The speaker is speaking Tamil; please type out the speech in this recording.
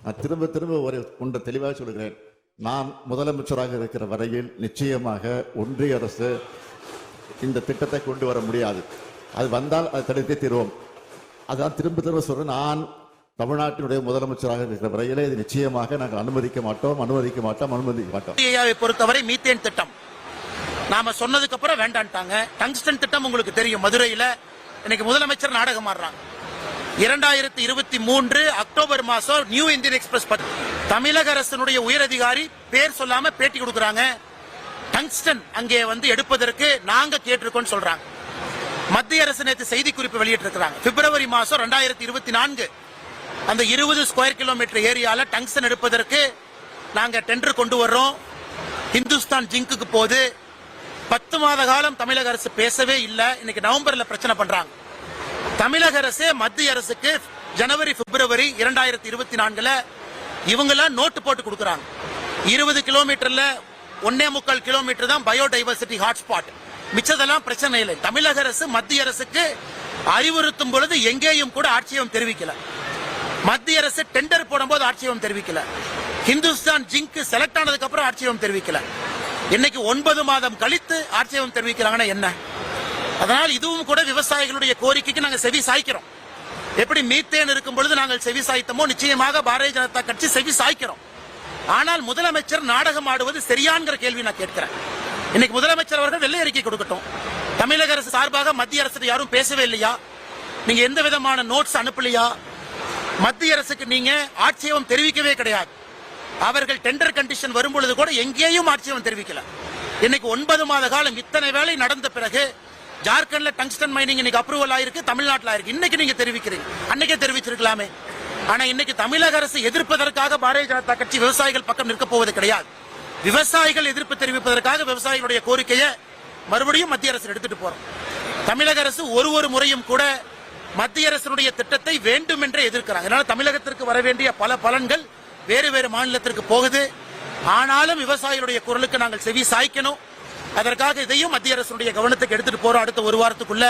நான் திரும்ப திரும்ப ஒன்றை தெளிவாக சொல்கிறேன். நான் முதலமைச்சராக இருக்கிற வரையில் நிச்சயமாக ஒன்றிய அரசு இந்த திட்டத்தை கொண்டு வர முடியாது. அது வந்தால் அதை தடுத்தே தீர்வோம். அதான் திரும்ப திரும்ப சொல்றேன். நான் தமிழ்நாட்டினுடைய முதலமைச்சராக இருக்கிற வரையிலே இது நிச்சயமாக நாங்கள் அனுமதிக்க மாட்டோம். பொறுத்தவரை மீத்தேன் திட்டம் நாம சொன்னதுக்கு அப்புறம் வேண்டான்ட்டாங்க. டங்ஸ்டன் திட்டம் உங்களுக்கு தெரியும், மதுரையில இன்னைக்கு முதலமைச்சர் நாடகம் ஆடுறாங்க. 2023 அக்டோபர் மாசம் நியூ இந்தியன் எக்ஸ்பிரஸ் தமிழக அரசினுடைய உயரதிகாரி பேர் சொல்லாம பேட்டி கொடுக்கறாங்க. டங்ஸ்டன் அங்கே எடுப்பதற்கு நாங்க கேட்டிருக்கோம் சொல்றாங்க. மத்திய அரசு நேற்று செய்தி குறிப்பு வெளியிட்டு இருக்காங்க. பிப்ரவரி மாசம் 2024 அந்த 20 ஸ்கொயர் கிலோமீட்டர் ஏரியால டங்ஸ்டன் எடுப்பதற்கு நாங்க டெண்டர் கொண்டு வர்றோம். இந்துஸ்தான் ஜிங்க்கு போது 10 மாத காலம் தமிழக அரசு பேசவே இல்லை. இன்னைக்கு நவம்பர்ல பிரச்சனை பண்றாங்க. தமிழக அரசு மத்திய அரசுக்கு ஜனவரி பிப்ரவரி 2024 இவங்க நோட்டு போட்டு கொடுக்கறாங்க. 20 கிலோமீட்டர்ல 1.25 கிலோமீட்டர் தான் பயோடைவர்சிட்டி ஹாட்ஸ்பாட், மிச்சதெல்லாம் பிரச்சனை இல்லை. தமிழக அரசு மத்திய அரசுக்கு அறிவுறுத்தும் பொழுது எங்கேயும் கூட ஆட்சேபம் தெரிவிக்கல. மத்திய அரசு டெண்டர் போடும்போது ஆட்சேபம் தெரிவிக்கல. ஹிந்துஸ்தான் ஜிங்க் செலக்ட் ஆனதுக்கு அப்புறம் ஆட்சேபம் தெரிவிக்கல. இன்னைக்கு 9 மாதம் கழித்து ஆட்சேபம் தெரிவிக்கிறாங்கன்னா என்ன? அதனால் இதுவும் கூட விவசாயிகளுடைய கோரிக்கைக்கு நாங்கள் செவி சாய்க்கிறோம். எப்படி மீத்தேன் இருக்கும் பொழுது நாங்கள் செவி சாய்த்தமோ நிச்சயமாக பாரதிய ஜனதா கட்சி செவி சாய்க்கிறோம். ஆனால் முதலமைச்சர் நாடகம் ஆடுவது சரியான்கிற கேள்வி நான் கேட்கிறேன். இன்னைக்கு முதலமைச்சர் அவர்கள் வெள்ளை அறிக்கை கொடுக்கட்டும். தமிழக அரசு சார்பாக மத்திய அரசு யாரும் பேசவே இல்லையா? நீங்க எந்த விதமான நோட்ஸ் அனுப்பலையா? மத்திய அரசுக்கு நீங்க ஆட்சேபம் தெரிவிக்கவே கிடையாது. அவர்கள் டெண்டர் கண்டிஷன் வரும்பொழுது கூட எங்கேயும் ஆட்சேபம் தெரிவிக்கல. இன்னைக்கு 9 மாத காலம் இத்தனை வேலை நடந்த பிறகு ஜார்க்கண்ட்ல டங்ஸ்டன் மைனிங் இன்னைக்கு அப்ரூவல் ஆயிருக்கு, தமிழ்நாட்டில் ஆயிருக்கு. இன்னைக்கு நீங்க தெரிவிக்கிறீங்க, அன்னைக்கே தெரிவிச்சிருக்கலாமே. ஆனா இன்னைக்கு தமிழக அரசு எதிர்ப்பதற்காக பாரதிய ஜனதா கட்சி விவசாயிகள் பக்கம் நிற்க போவது கிடையாது. விவசாயிகள் எதிர்ப்பு தெரிவிப்பதற்காக விவசாயிகளுடைய கோரிக்கையை மறுபடியும் மத்திய அரசு எடுத்துட்டு போறோம். தமிழக அரசு ஒரு முறையும் கூட மத்திய அரசுடைய திட்டத்தை வேண்டும் என்றே எதிர்க்கிறாங்க. அதனால தமிழகத்திற்கு வர வேண்டிய பல பலன்கள் வேறு மாநிலத்திற்கு போகுது. ஆனாலும் விவசாயிகளுடைய குரலுக்கு நாங்கள் செவி சாய்க்கணும். அதற்காக இதையும் மத்திய அரசுடைய கவனத்துக்கு எடுத்துட்டு போறோம். அடுத்த 1 வாரத்துக்குள்ள